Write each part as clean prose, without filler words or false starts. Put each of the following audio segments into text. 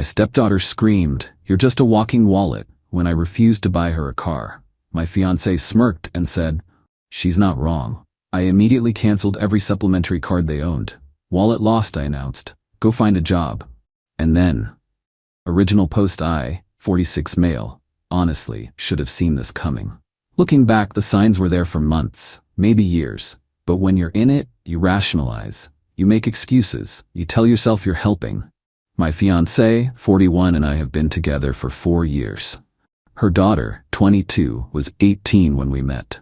My stepdaughter screamed, "You're just a walking wallet," when I refused to buy her a car. My fiancé smirked and said, "She's not wrong." I immediately canceled every supplementary card they owned. "Wallet lost," I announced. "Go find a job." And then, original post I, 46 male, honestly, should have seen this coming. Looking back, the signs were there for months, maybe years. But when you're in it, you rationalize. You make excuses. You tell yourself you're helping. My fiancée, 41, and I have been together for 4 years. Her daughter, 22, was 18 when we met.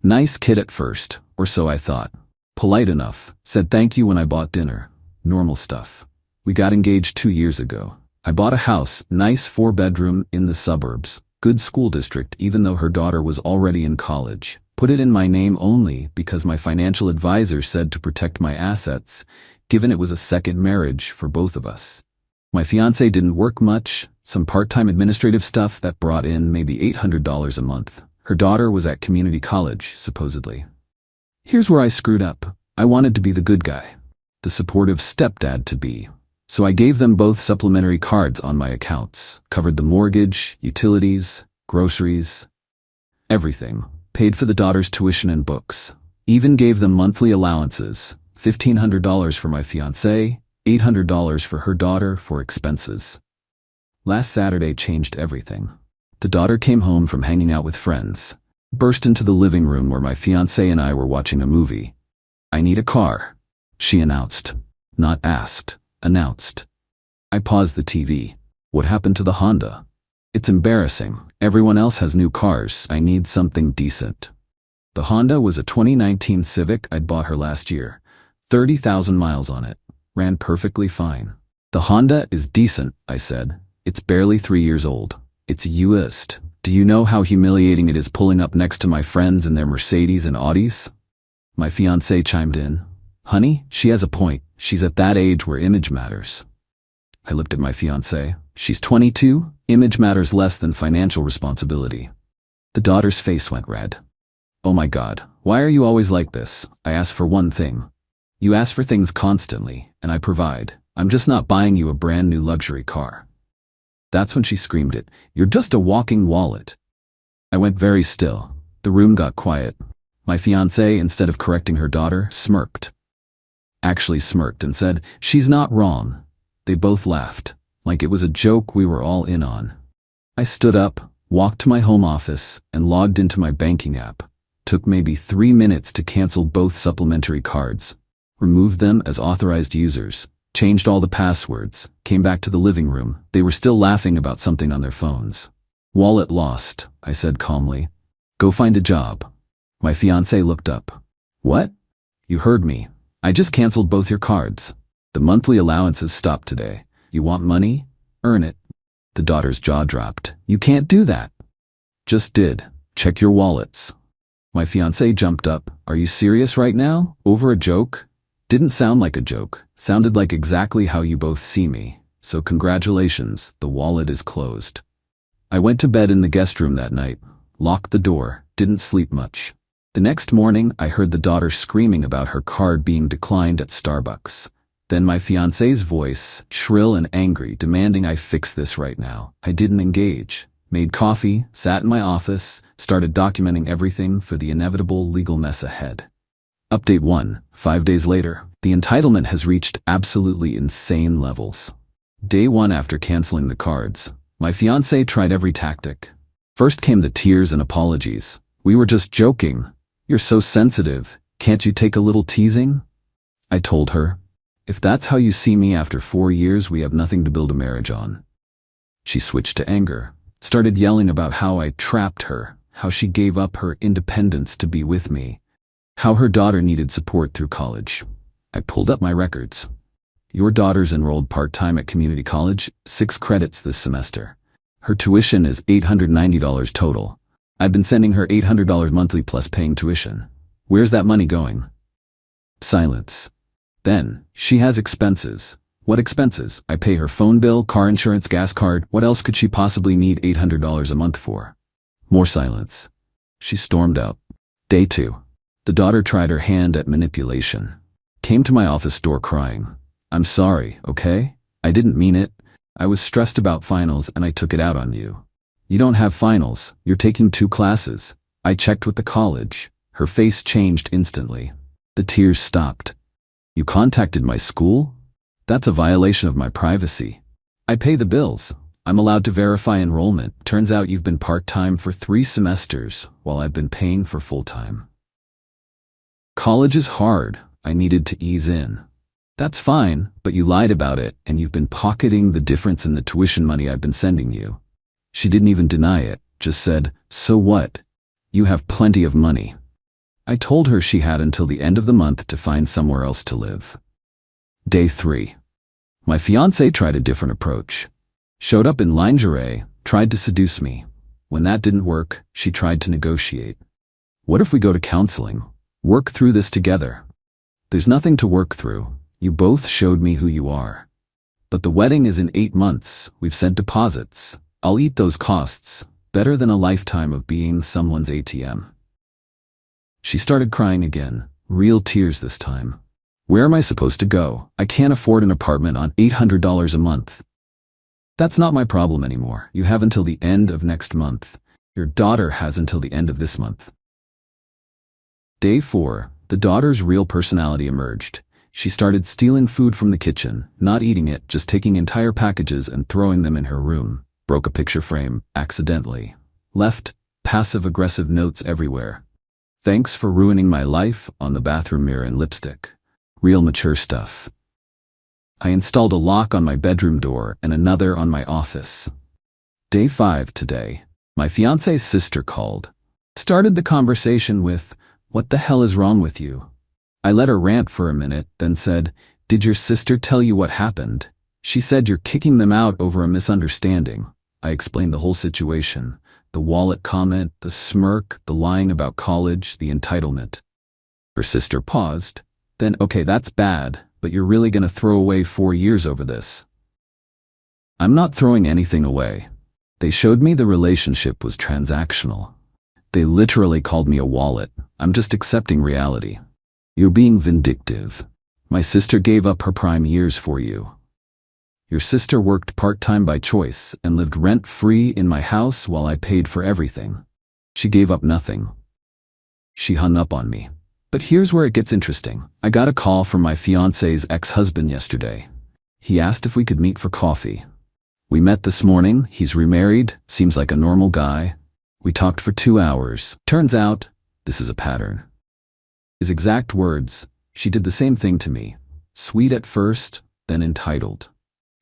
Nice kid at first, or so I thought. Polite enough, said thank you when I bought dinner. Normal stuff. We got engaged 2 years ago. I bought a house, nice 4-bedroom, in the suburbs. Good school district, even though her daughter was already in college. Put it in my name only because my financial advisor said to protect my assets, given it was a second marriage for both of us. My fiancé didn't work much, some part-time administrative stuff that brought in maybe $800 a month. Her daughter was at community college, supposedly. Here's where I screwed up. I wanted to be the good guy, the supportive stepdad-to-be. So I gave them both supplementary cards on my accounts, covered the mortgage, utilities, groceries, everything. Paid for the daughter's tuition and books. Even gave them monthly allowances, $1,500 for my fiancé, $800 for her daughter for expenses. Last Saturday changed everything. The daughter came home from hanging out with friends, burst into the living room where my fiancé and I were watching a movie. "I need a car," she announced. Not asked, announced. I paused the TV. What happened to the Honda? It's embarrassing. Everyone else has new cars. I need something decent. The Honda was a 2019 Civic I'd bought her last year. 30,000 miles on it. Ran perfectly fine. "The Honda is decent," I said. "It's barely 3 years old. It's used. Do you know how humiliating it is pulling up next to my friends in their Mercedes and Audis?" My fiancé chimed in. "Honey, she has a point. She's at that age where image matters." I looked at my fiancé. "She's 22? Image matters less than financial responsibility." The daughter's face went red. "Oh my God, why are you always like this? I ask for one thing. You ask for things constantly, and I provide. I'm just not buying you a brand new luxury car." That's when she screamed it. "You're just a walking wallet." I went very still. The room got quiet. My fiancé, instead of correcting her daughter, smirked. Actually smirked and said, "She's not wrong." They both laughed, like it was a joke we were all in on. I stood up, walked to my home office, and logged into my banking app. Took maybe 3 minutes to cancel both supplementary cards. Removed them as authorized users. Changed all the passwords. Came back to the living room. They were still laughing about something on their phones. "Wallet lost," I said calmly. "Go find a job." My fiancé looked up. "What?" "You heard me. I just canceled both your cards. The monthly allowances stopped today. You want money? Earn it." The daughter's jaw dropped. "You can't do that." "Just did. Check your wallets." My fiancé jumped up. "Are you serious right now? Over a joke?" Didn't sound like a joke. Sounded like exactly how you both see me. So congratulations, the wallet is closed. I went to bed in the guest room that night. Locked the door. Didn't sleep much. The next morning, I heard the daughter screaming about her card being declined at Starbucks. Then my fiancé's voice, shrill and angry, demanding I fix this right now. I didn't engage. Made coffee, sat in my office, started documenting everything for the inevitable legal mess ahead. Update 1. 5 days later, the entitlement has reached absolutely insane levels. Day 1 after canceling the cards, my fiancé tried every tactic. First came the tears and apologies. "We were just joking. You're so sensitive. Can't you take a little teasing?" I told her, "If that's how you see me after 4 years, we have nothing to build a marriage on." She switched to anger. Started yelling about how I trapped her, how she gave up her independence to be with me, how her daughter needed support through college. I pulled up my records. "Your daughter's enrolled part-time at community college, 6 credits this semester. Her tuition is $890 total. I've been sending her $800 monthly plus paying tuition. Where's that money going?" Silence. Then, "She has expenses." "What expenses?" "I pay her phone bill, car insurance, gas card. What else could she possibly need $800 a month for?" More silence. She stormed out. Day 2. The daughter tried her hand at manipulation. Came to my office door crying. "I'm sorry, okay? I didn't mean it. I was stressed about finals and I took it out on you. You don't have finals, you're taking 2 classes. I checked with the college. Her face changed instantly. The tears stopped. You contacted my school? That's a violation of my privacy. I pay the bills. I'm allowed to verify enrollment. Turns out you've been part-time for 3 semesters, while I've been paying for full-time. College is hard. I needed to ease in. That's fine, but you lied about it, and you've been pocketing the difference in the tuition money I've been sending you. She didn't even deny it, just said, so what? You have plenty of money. I told her she had until the end of the month to find somewhere else to live. Day 3. My fiancé tried a different approach. Showed up in lingerie, tried to seduce me. When that didn't work, she tried to negotiate. What if we go to counseling? Work through this together. There's nothing to work through. You both showed me who you are. But the wedding is in 8 months. We've sent deposits. I'll eat those costs. Better than a lifetime of being someone's ATM. She started crying again, real tears this time. Where am I supposed to go? I can't afford an apartment on $800 a month. That's not my problem anymore. You have until the end of next month. Your daughter has until the end of this month. Day 4. The daughter's real personality emerged. She started stealing food from the kitchen, not eating it, just taking entire packages and throwing them in her room. Broke a picture frame, accidentally. Left passive-aggressive notes everywhere. Thanks for ruining my life on the bathroom mirror and lipstick. Real mature stuff. I installed a lock on my bedroom door and another on my office. Day 5 today. My fiancé's sister called. Started the conversation with, "What the hell is wrong with you?" I let her rant for a minute, then said, "Did your sister tell you what happened?" She said you're kicking them out over a misunderstanding. I explained the whole situation. The wallet comment, the smirk, the lying about college, the entitlement. Her sister paused. Then, okay, that's bad, but you're really gonna throw away 4 years over this. I'm not throwing anything away. They showed me the relationship was transactional. They literally called me a wallet. I'm just accepting reality. You're being vindictive. My sister gave up her prime years for you. Your sister worked part-time by choice and lived rent-free in my house while I paid for everything. She gave up nothing. She hung up on me. But here's where it gets interesting. I got a call from my fiancé's ex-husband yesterday. He asked if we could meet for coffee. We met this morning. He's remarried, seems like a normal guy. We talked for 2 hours. Turns out, this is a pattern. His exact words, she did the same thing to me. Sweet at first, then entitled.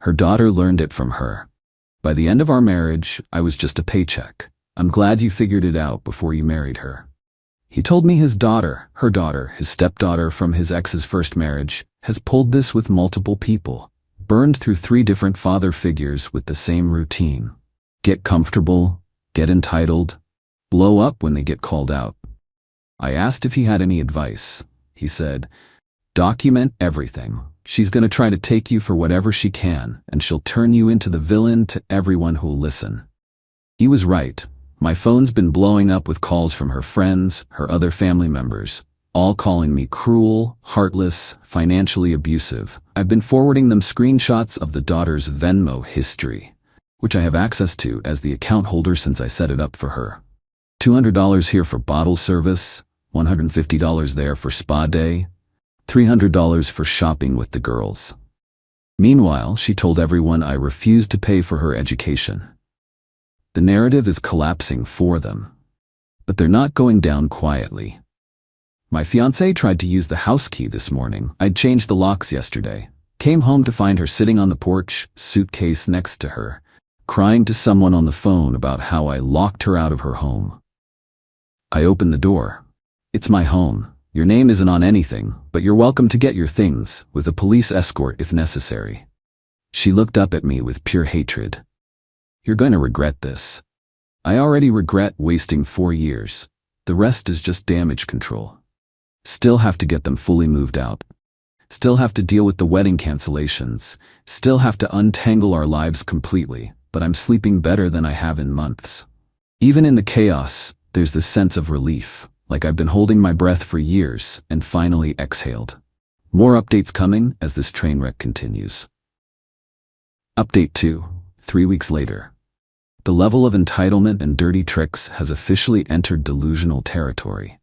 Her daughter learned it from her. By the end of our marriage, I was just a paycheck. I'm glad you figured it out before you married her. He told me his daughter, her daughter, his stepdaughter from his ex's first marriage, has pulled this with multiple people, burned through 3 different father figures with the same routine. Get comfortable, get entitled, blow up when they get called out. I asked if he had any advice. He said, document everything. She's gonna try to take you for whatever she can, and she'll turn you into the villain to everyone who'll listen. He was right. My phone's been blowing up with calls from her friends, her other family members, all calling me cruel, heartless, financially abusive. I've been forwarding them screenshots of the daughter's Venmo history, which I have access to as the account holder since I set it up for her. $200 here for bottle service, $150 there for spa day, $300 for shopping with the girls. Meanwhile, she told everyone I refused to pay for her education. The narrative is collapsing for them. But they're not going down quietly. My fiancé tried to use the house key this morning. I'd changed the locks yesterday. Came home to find her sitting on the porch, suitcase next to her, crying to someone on the phone about how I locked her out of her home. I opened the door. It's my home. Your name isn't on anything, but you're welcome to get your things, with a police escort if necessary. She looked up at me with pure hatred. You're going to regret this. I already regret wasting 4 years. The rest is just damage control. Still have to get them fully moved out. Still have to deal with the wedding cancellations. Still have to untangle our lives completely, but I'm sleeping better than I have in months. Even in the chaos, there's this sense of relief, like I've been holding my breath for years and finally exhaled. More updates coming as this train wreck continues. Update 2, 3 weeks later. The level of entitlement and dirty tricks has officially entered delusional territory.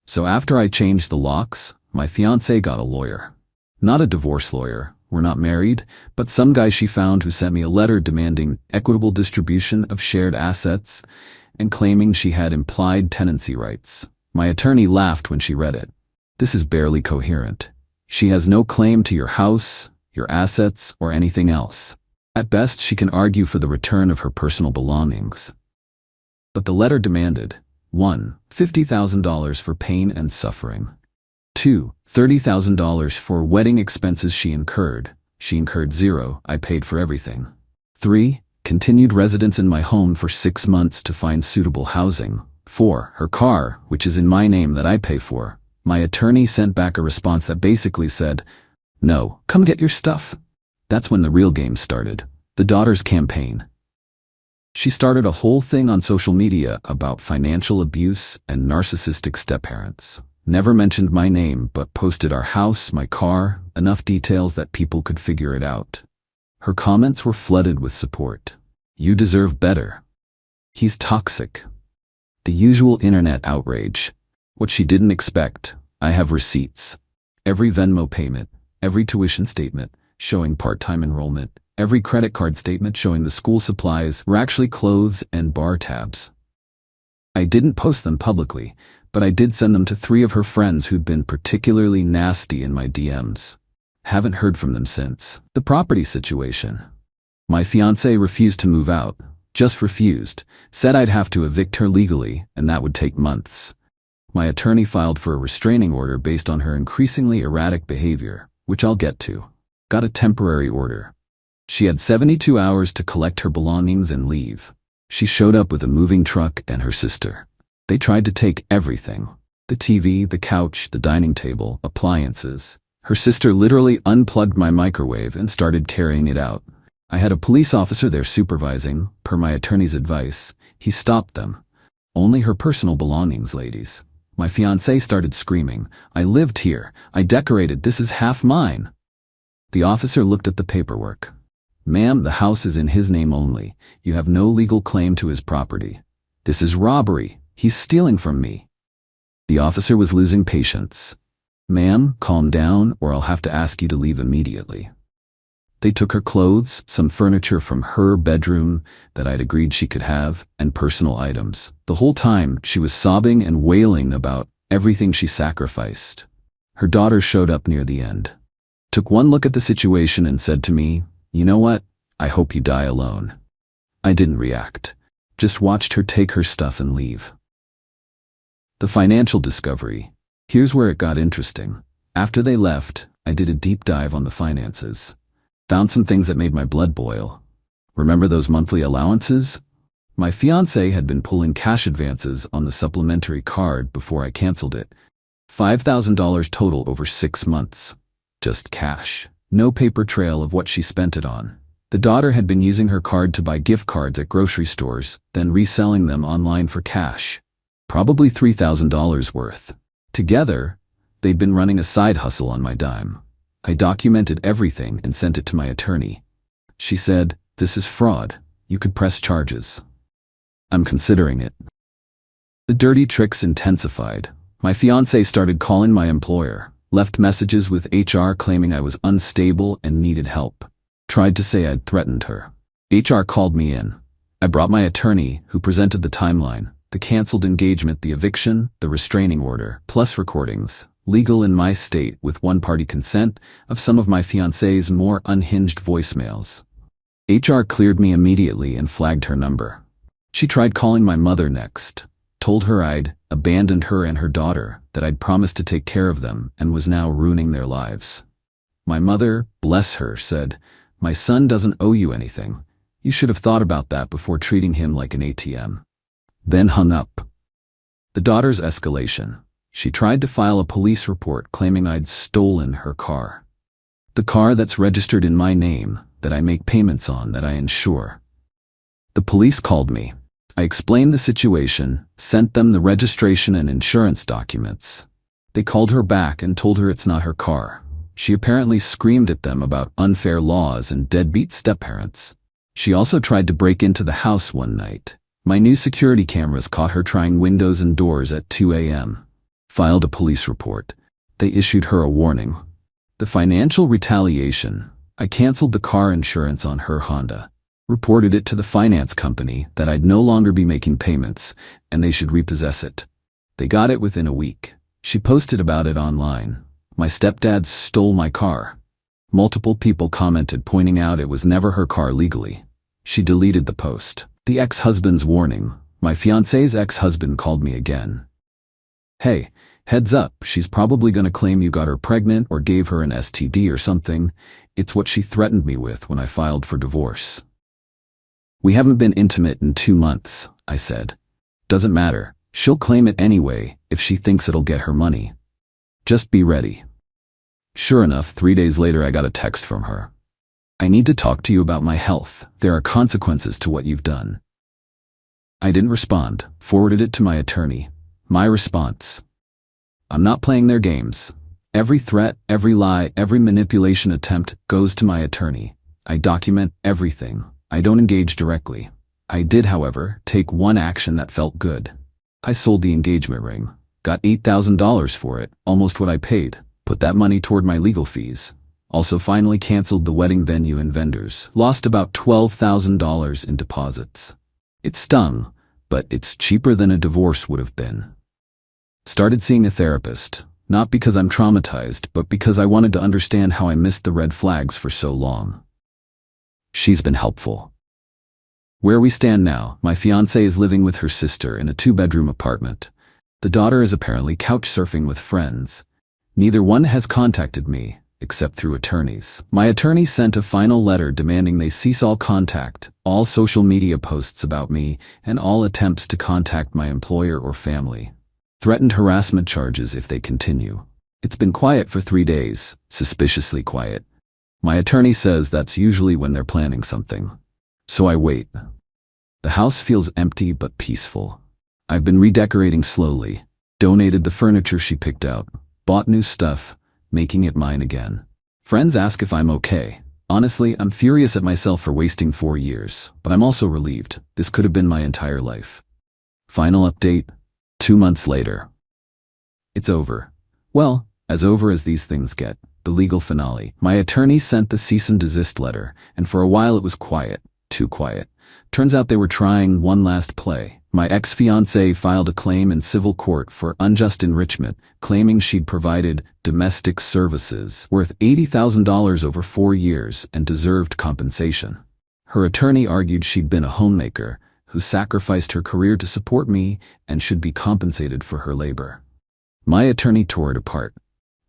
So after I changed the locks, my fiancé got a lawyer. Not a divorce lawyer, we're not married, but some guy she found who sent me a letter demanding equitable distribution of shared assets and claiming she had implied tenancy rights. My attorney laughed when she read it. This is barely coherent. She has no claim to your house, your assets, or anything else. At best, she can argue for the return of her personal belongings. But the letter demanded 1. $50,000 for pain and suffering. 2. $30,000 for wedding expenses she incurred. She incurred 0, I paid for everything. 3. Continued residence in my home for 6 months to find suitable housing. 4. Her car, which is in my name that I pay for. My attorney sent back a response that basically said, "No, come get your stuff." That's when the real game started. The daughter's campaign. She started a whole thing on social media about financial abuse and narcissistic stepparents. Never mentioned my name, but posted our house, my car, enough details that people could figure it out. Her comments were flooded with support. "You deserve better. He's toxic." The usual internet outrage. What she didn't expect. I have receipts. Every Venmo payment, every tuition statement showing part-time enrollment, every credit card statement showing the school supplies were actually clothes and bar tabs. I didn't post them publicly, but I did send them to 3 of her friends who'd been particularly nasty in my DMs. Haven't heard from them since. The property situation. My fiancé refused to move out. Just refused. Said I'd have to evict her legally, and that would take months. My attorney filed for a restraining order based on her increasingly erratic behavior, which I'll get to. Got a temporary order. She had 72 hours to collect her belongings and leave. She showed up with a moving truck and her sister. They tried to take everything. The TV, the couch, the dining table, appliances. Her sister literally unplugged my microwave and started carrying it out. I had a police officer there supervising, per my attorney's advice. He stopped them. Only her personal belongings, ladies. My fiancé started screaming, "I lived here. I decorated. This is half mine." The officer looked at the paperwork. "Ma'am, the house is in his name only. You have no legal claim to his property. This is robbery. He's stealing from me." The officer was losing patience. "Ma'am, calm down or I'll have to ask you to leave immediately." They took her clothes, some furniture from her bedroom that I'd agreed she could have, and personal items. The whole time, she was sobbing and wailing about everything she sacrificed. Her daughter showed up near the end. Took one look at the situation and said to me, "You know what? I hope you die alone." I didn't react. Just watched her take her stuff and leave. The financial discovery. Here's where it got interesting. After they left, I did a deep dive on the finances. Found some things that made my blood boil. Remember those monthly allowances? My fiancé had been pulling cash advances on the supplementary card before I canceled it. $5,000 total over 6 months. Just cash. No paper trail of what she spent it on. The daughter had been using her card to buy gift cards at grocery stores, then reselling them online for cash. Probably $3,000 worth. Together, they'd been running a side hustle on my dime. I documented everything and sent it to my attorney. She said, "This is fraud. You could press charges." I'm considering it. The dirty tricks intensified. My fiancé started calling my employer, left messages with HR claiming I was unstable and needed help. Tried to say I'd threatened her. HR called me in. I brought my attorney, who presented the timeline, the canceled engagement, the eviction, the restraining order, plus recordings. Legal in my state with one-party consent of some of my fiancé's more unhinged voicemails. HR cleared me immediately and flagged her number. She tried calling my mother next, told her I'd abandoned her and her daughter, that I'd promised to take care of them and was now ruining their lives. My mother, bless her, said, "My son doesn't owe you anything. You should have thought about that before treating him like an ATM." Then hung up. The daughter's escalation. She tried to file a police report claiming I'd stolen her car. The car that's registered in my name, that I make payments on, that I insure. The police called me. I explained the situation, sent them the registration and insurance documents. They called her back and told her it's not her car. She apparently screamed at them about unfair laws and deadbeat stepparents. She also tried to break into the house one night. My new security cameras caught her trying windows and doors at 2 a.m. Filed a police report. They issued her a warning. The financial retaliation: I canceled the car insurance on her Honda. Reported it to the finance company that I'd no longer be making payments and they should repossess it. They got it within a week. She posted about it online. My stepdad stole my car. Multiple people commented pointing out it was never her car legally. She deleted the post. The ex-husband's warning. My fiancé's ex-husband called me again. Hey, heads up, she's probably gonna claim you got her pregnant or gave her an STD or something. It's what she threatened me with when I filed for divorce. We haven't been intimate in 2 months, I said. Doesn't matter. She'll claim it anyway if she thinks it'll get her money. Just be ready. Sure enough, 3 days later I got a text from her. I need to talk to you about my health. There are consequences to what you've done. I didn't respond, forwarded it to my attorney. My response: I'm not playing their games. Every threat, every lie, every manipulation attempt goes to my attorney. I document everything. I don't engage directly. I did, however, take one action that felt good. I sold the engagement ring. Got $8,000 for it, almost what I paid. Put that money toward my legal fees. Also finally canceled the wedding venue and vendors. Lost about $12,000 in deposits. It stung, but it's cheaper than a divorce would have been. Started seeing a therapist, not because I'm traumatized, but because I wanted to understand how I missed the red flags for so long. She's been helpful. Where we stand now, my fiancé is living with her sister in a 2-bedroom apartment. The daughter is apparently couch surfing with friends. Neither one has contacted me, except through attorneys. My attorney sent a final letter demanding they cease all contact, all social media posts about me, and all attempts to contact my employer or family. Threatened harassment charges if they continue. It's been quiet for 3 days, suspiciously quiet. My attorney says that's usually when they're planning something. So I wait. The house feels empty but peaceful. I've been redecorating slowly, donated the furniture she picked out, bought new stuff, making it mine again. Friends ask if I'm okay. Honestly, I'm furious at myself for wasting 4 years, but I'm also relieved. This could have been my entire life. Final update: 2 months later. It's over. Well, as over as these things get. The legal finale. My attorney sent the cease and desist letter, and for a while it was quiet. Too quiet. Turns out they were trying one last play. My ex-fiancée filed a claim in civil court for unjust enrichment, claiming she'd provided domestic services worth $80,000 over 4 years and deserved compensation. Her attorney argued she'd been a homemaker who sacrificed her career to support me and should be compensated for her labor. My attorney tore it apart.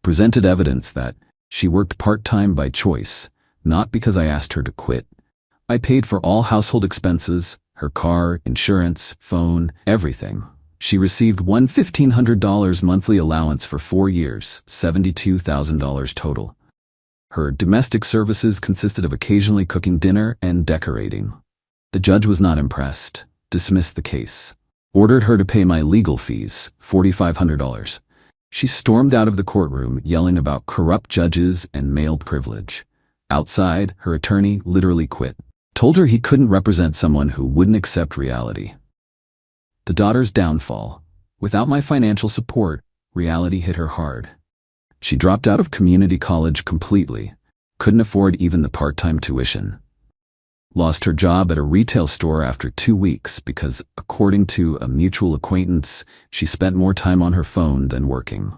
Presented evidence that she worked part-time by choice, not because I asked her to quit. I paid for all household expenses, her car, insurance, phone, everything. She received one $1,500 monthly allowance for 4 years, $72,000 total. Her domestic services consisted of occasionally cooking dinner and decorating. The judge was not impressed, dismissed the case, ordered her to pay my legal fees, $4,500. She stormed out of the courtroom yelling about corrupt judges and male privilege. Outside, her attorney literally quit. Told her he couldn't represent someone who wouldn't accept reality. The daughter's downfall. Without my financial support, reality hit her hard. She dropped out of community college completely. Couldn't afford even the part-time tuition. Lost her job at a retail store after 2 weeks because, according to a mutual acquaintance, she spent more time on her phone than working.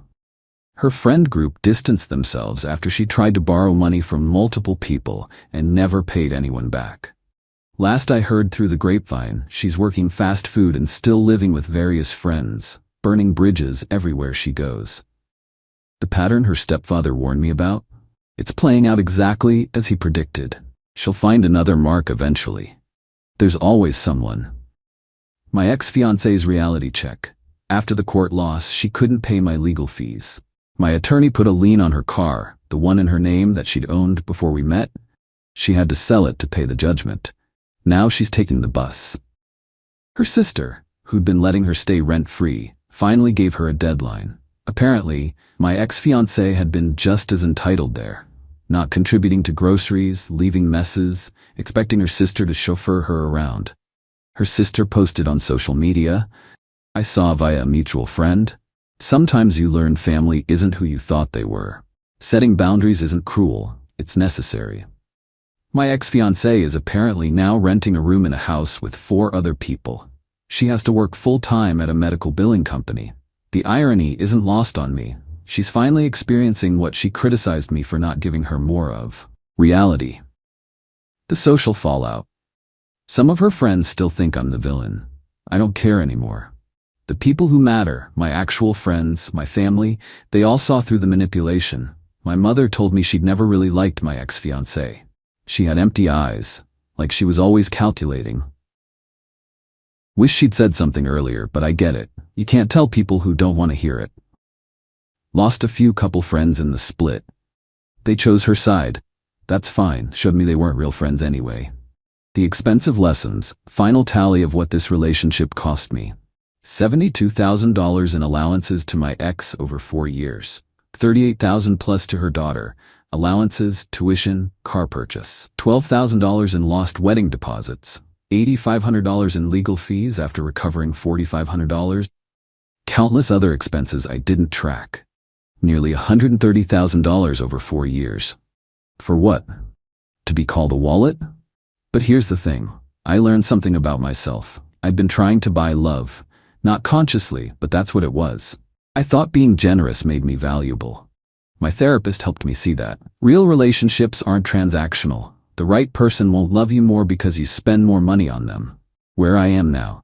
Her friend group distanced themselves after she tried to borrow money from multiple people and never paid anyone back. Last I heard through the grapevine, she's working fast food and still living with various friends, burning bridges everywhere she goes. The pattern her stepfather warned me about? It's playing out exactly as he predicted. She'll find another mark eventually. There's always someone. My ex-fiancé's reality check. After the court loss, she couldn't pay my legal fees. My attorney put a lien on her car, the one in her name that she'd owned before we met. She had to sell it to pay the judgment. Now she's taking the bus. Her sister, who'd been letting her stay rent-free, finally gave her a deadline. Apparently, my ex-fiancé had been just as entitled there, not contributing to groceries, leaving messes, expecting her sister to chauffeur her around. Her sister posted on social media, I saw via a mutual friend. Sometimes you learn family isn't who you thought they were. Setting boundaries isn't cruel, it's necessary. My ex-fiancée is apparently now renting a room in a house with 4 other people. She has to work full-time at a medical billing company. The irony isn't lost on me. She's finally experiencing what she criticized me for not giving her more of. Reality. The social fallout. Some of her friends still think I'm the villain. I don't care anymore. The people who matter, my actual friends, my family, they all saw through the manipulation. My mother told me she'd never really liked my ex-fiancé. She had empty eyes, like she was always calculating. Wish she'd said something earlier, but I get it. You can't tell people who don't want to hear it. Lost a few couple friends in the split. They chose her side. That's fine, showed me they weren't real friends anyway. The expensive lessons, final tally of what this relationship cost me. $72,000 in allowances to my ex over 4 years. $38,000 plus to her daughter. Allowances, tuition, car purchase. $12,000 in lost wedding deposits. $8,500 in legal fees after recovering $4,500. Countless other expenses I didn't track. Nearly $130,000 over 4 years. For what? To be called a wallet? But here's the thing. I learned something about myself. I'd been trying to buy love. Not consciously, but that's what it was. I thought being generous made me valuable. My therapist helped me see that. Real relationships aren't transactional. The right person won't love you more because you spend more money on them. Where I am now.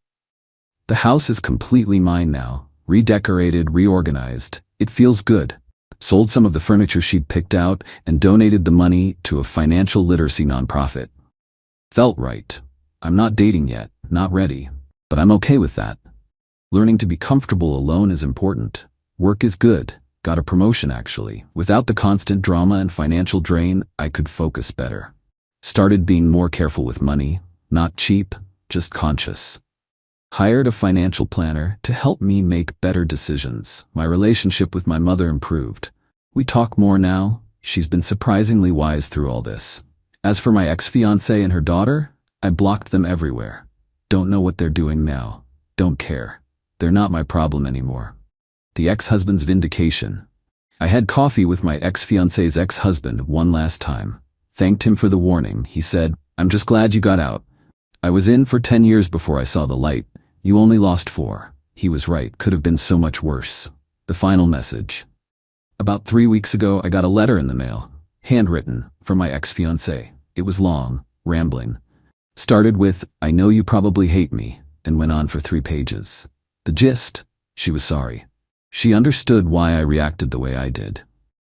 The house is completely mine now. Redecorated, reorganized. It feels good. Sold some of the furniture she'd picked out and donated the money to a financial literacy nonprofit. Felt right. I'm not dating yet, not ready, but I'm okay with that. Learning to be comfortable alone is important. Work is good. Got a promotion actually. Without the constant drama and financial drain, I could focus better. Started being more careful with money, not cheap, just conscious. Hired a financial planner to help me make better decisions. My relationship with my mother improved. We talk more now. She's been surprisingly wise through all this. As for my ex-fiancé and her daughter, I blocked them everywhere. Don't know what they're doing now. Don't care. They're not my problem anymore. The ex-husband's vindication. I had coffee with my ex-fiancé's ex-husband one last time. Thanked him for the warning. He said, I'm just glad you got out. I was in for 10 years before I saw the light. You only lost 4. He was right. Could have been so much worse. The final message. About 3 weeks ago, I got a letter in the mail. Handwritten, from my ex-fiancé. It was long, rambling. Started with, I know you probably hate me, and went on for 3 pages. The gist, she was sorry. She understood why I reacted the way I did.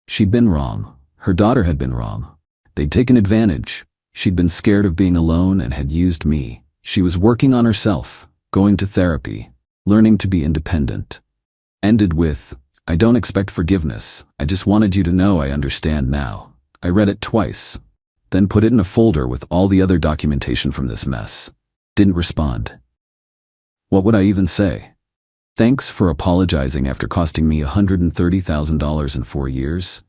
She'd been wrong. Her daughter had been wrong. They'd taken advantage. She'd been scared of being alone and had used me. She was working on herself, going to therapy, learning to be independent. Ended with, I don't expect forgiveness. I just wanted you to know I understand now. I read it twice, then put it in a folder with all the other documentation from this mess. Didn't respond. What would I even say? Thanks for apologizing after costing me $130,000 in 4 years.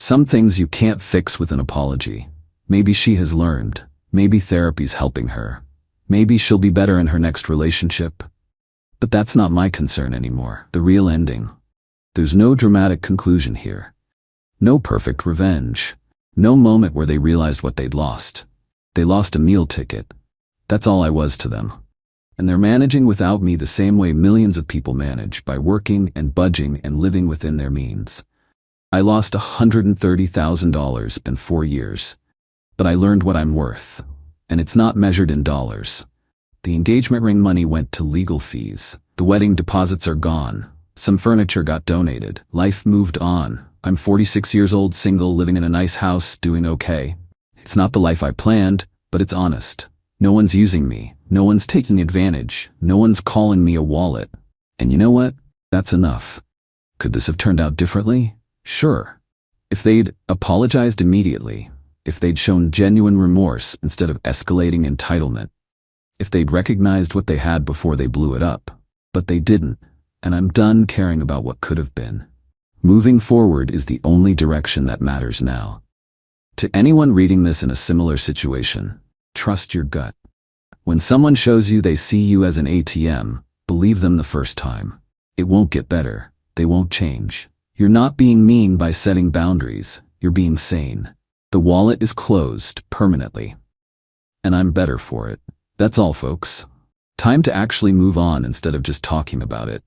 Some things you can't fix with an apology. Maybe she has learned. Maybe therapy's helping her. Maybe she'll be better in her next relationship. But that's not my concern anymore. The real ending. There's no dramatic conclusion here. No perfect revenge. No moment where they realized what they'd lost. They lost a meal ticket. That's all I was to them. And they're managing without me the same way millions of people manage, by working and budging and living within their means. I lost $130,000 in 4 years. But I learned what I'm worth. And it's not measured in dollars. The engagement ring money went to legal fees. The wedding deposits are gone. Some furniture got donated. Life moved on. I'm 46 years old, single, living in a nice house, doing okay. It's not the life I planned, but it's honest. No one's using me. No one's taking advantage. No one's calling me a wallet. And you know what? That's enough. Could this have turned out differently? Sure. If they'd apologized immediately. If they'd shown genuine remorse instead of escalating entitlement. If they'd recognized what they had before they blew it up. But they didn't. And I'm done caring about what could have been. Moving forward is the only direction that matters now. To anyone reading this in a similar situation, trust your gut. When someone shows you they see you as an ATM, believe them the first time. It won't get better. They won't change. You're not being mean by setting boundaries. You're being sane. The wallet is closed permanently. And I'm better for it. That's all, folks. Time to actually move on instead of just talking about it.